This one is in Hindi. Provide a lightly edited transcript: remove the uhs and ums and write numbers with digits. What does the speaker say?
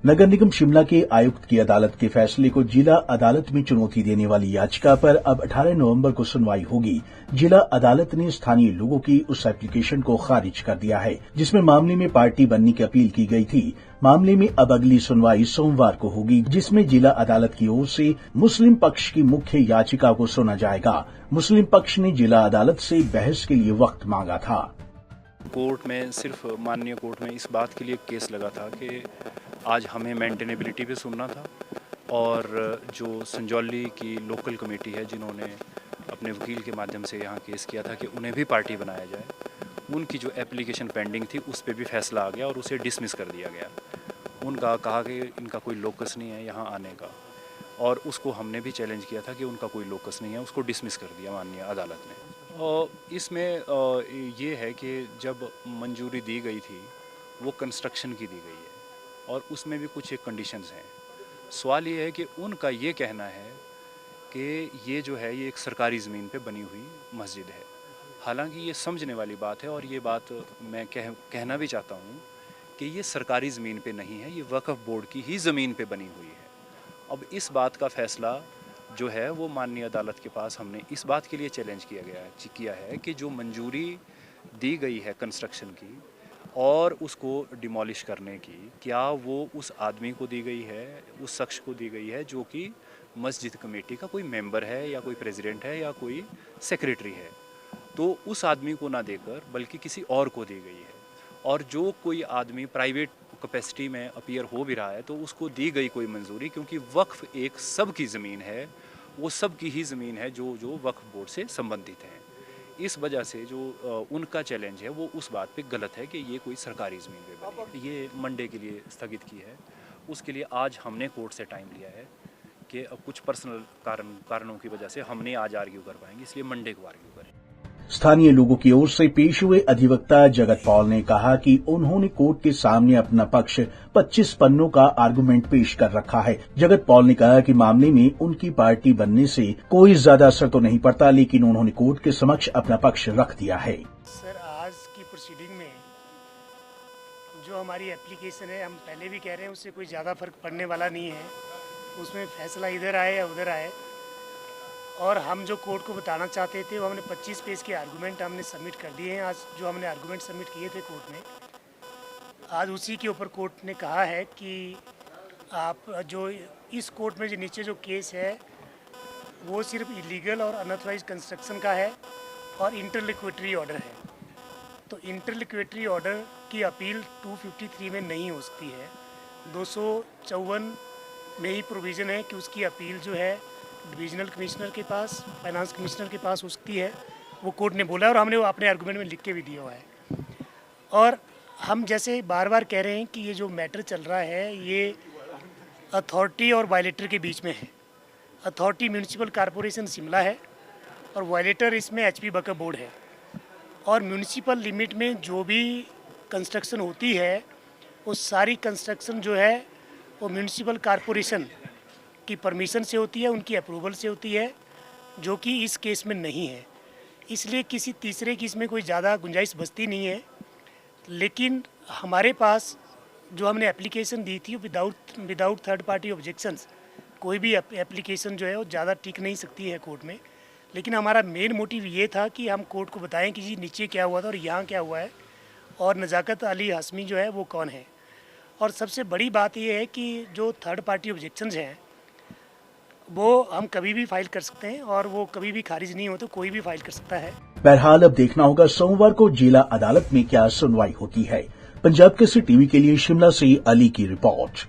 नगर निगम शिमला के आयुक्त की अदालत के फैसले को जिला अदालत में चुनौती देने वाली याचिका पर अब 18 नवंबर को सुनवाई होगी। जिला अदालत ने स्थानीय लोगों की उस एप्लीकेशन को खारिज कर दिया है जिसमें मामले में पार्टी बनने की अपील की गई थी। मामले में अब अगली सुनवाई सोमवार को होगी, जिसमें जिला अदालत की ओर से मुस्लिम पक्ष की मुख्य याचिका को सुना जाएगा। मुस्लिम पक्ष ने जिला अदालत से बहस के लिए वक्त मांगा था। कोर्ट में सिर्फ माननीय कोर्ट में इस बात के लिए केस लगा था कि आज हमें मेंटेनेबिलिटी पे सुनना था और जो संजौली की लोकल कमेटी है जिन्होंने अपने वकील के माध्यम से यहाँ केस किया था कि उन्हें भी पार्टी बनाया जाए, उनकी जो एप्लीकेशन पेंडिंग थी उस पर भी फैसला आ गया और उसे डिसमिस कर दिया गया। उनका कहा कि इनका कोई लोकस नहीं है यहाँ आने का, और उसको हमने भी चैलेंज किया था कि उनका कोई लोकस नहीं है, उसको डिसमिस कर दिया माननीय अदालत ने। और इसमें ये है कि जब मंजूरी दी गई थी वो कंस्ट्रक्शन की दी गई है और उसमें भी कुछ एक कंडीशंस हैं। सवाल ये है कि उनका ये कहना है कि ये जो है ये एक सरकारी ज़मीन पे बनी हुई मस्जिद है। हालांकि ये समझने वाली बात है और ये बात मैं कहना भी चाहता हूँ कि ये सरकारी ज़मीन पे नहीं है, ये वक्फ बोर्ड की ही ज़मीन पे बनी हुई है। अब इस बात का फैसला जो है वो माननीय अदालत के पास हमने इस बात के लिए चैलेंज किया है कि जो मंजूरी दी गई है कंस्ट्रक्शन की और उसको डिमोलिश करने की, क्या वो उस आदमी को दी गई है, उस शख्स को दी गई है जो कि मस्जिद कमेटी का कोई मेंबर है या कोई प्रेसिडेंट है या कोई सेक्रेटरी है, तो उस आदमी को ना देकर बल्कि किसी और को दी गई है। और जो कोई आदमी प्राइवेट कैपेसिटी में अपीयर हो भी रहा है तो उसको दी गई कोई मंजूरी, क्योंकि वक्फ एक सब की ज़मीन है, वो सब की ही ज़मीन है जो वक्फ बोर्ड से संबंधित हैं। इस वजह से जो उनका चैलेंज है वो उस बात पे गलत है कि ये कोई सरकारी ज़मीन पे बनी। ये मंडे के लिए स्थगित की है, उसके लिए आज हमने कोर्ट से टाइम लिया है कि अब कुछ पर्सनल कारणों की वजह से हम नहीं आज आर्ग्यू कर पाएंगे, इसलिए मंडे को आर्ग्यू करें। स्थानीय लोगों की ओर से पेश हुए अधिवक्ता जगत पॉल ने कहा कि उन्होंने कोर्ट के सामने अपना पक्ष 25 पन्नों का आर्गुमेंट पेश कर रखा है। जगत पॉल ने कहा कि मामले में उनकी पार्टी बनने से कोई ज्यादा असर तो नहीं पड़ता, लेकिन उन्होंने कोर्ट के समक्ष अपना पक्ष रख दिया है। सर, आज की प्रोसीडिंग में जो हमारी एप्लीकेशन है, हम पहले भी कह रहे हैं, उससे कोई ज़्यादा फर्क पड़ने वाला नहीं है। उसमें फैसला इधर आए या उधर आए, और हम जो कोर्ट को बताना चाहते थे वो हमने 25 पेज के आर्गूमेंट हमने सबमिट कर दिए हैं। आज जो हमने आर्गूमेंट सबमिट किए थे कोर्ट में, आज उसी के ऊपर कोर्ट ने कहा है कि आप जो इस कोर्ट में जो नीचे जो केस है वो सिर्फ इलीगल और अनऑथराइज कंस्ट्रक्शन का है और इंटरलिक्वेटरी ऑर्डर है। तो इंटरलिक्वेटरी ऑर्डर की अपील 253 में नहीं हो सकती है। 254 में ही प्रोविज़न है कि उसकी अपील जो है डिविजनल कमिश्नर के पास, फाइनेंस कमिश्नर के पास हो सकती है, वो कोर्ट ने बोला और हमने वो अपने आर्गूमेंट में लिख के भी दिया हुआ है। और हम जैसे बार बार कह रहे हैं कि ये जो मैटर चल रहा है ये अथॉरिटी और वायलेटर के बीच में है। अथॉरिटी म्यूनिसिपल कॉरपोरेशन शिमला है और वायलेटर इसमें एचपी वक्फ बोर्ड है। और म्यूनिसिपल लिमिट में जो भी कंस्ट्रक्शन होती है वो सारी कंस्ट्रक्शन जो है वो म्यूनिसिपल कॉरपोरेशन की परमिशन से होती है, उनकी अप्रूवल से होती है, जो कि इस केस में नहीं है। इसलिए किसी तीसरे की इसमें कोई ज़्यादा गुंजाइश बचती नहीं है। लेकिन हमारे पास जो हमने एप्लीकेशन दी थी विदाउट थर्ड पार्टी ऑब्जेक्शंस, कोई भी एप्लीकेशन जो है वो ज़्यादा टिक नहीं सकती है कोर्ट में। लेकिन हमारा मेन मोटिव ये था कि हम कोर्ट को बताएं कि जी नीचे क्या हुआ था और यहाँ क्या हुआ है और नज़ाकत अली हाशमी जो है वो कौन है। और सबसे बड़ी बात ये है कि जो थर्ड पार्टी ऑब्जेक्शंस हैं वो हम कभी भी फाइल कर सकते हैं और वो कभी भी खारिज नहीं होते, कोई भी फाइल कर सकता है। बहरहाल अब देखना होगा सोमवार को जिला अदालत में क्या सुनवाई होती है। पंजाब केसरी टीवी के लिए शिमला से अली की रिपोर्ट।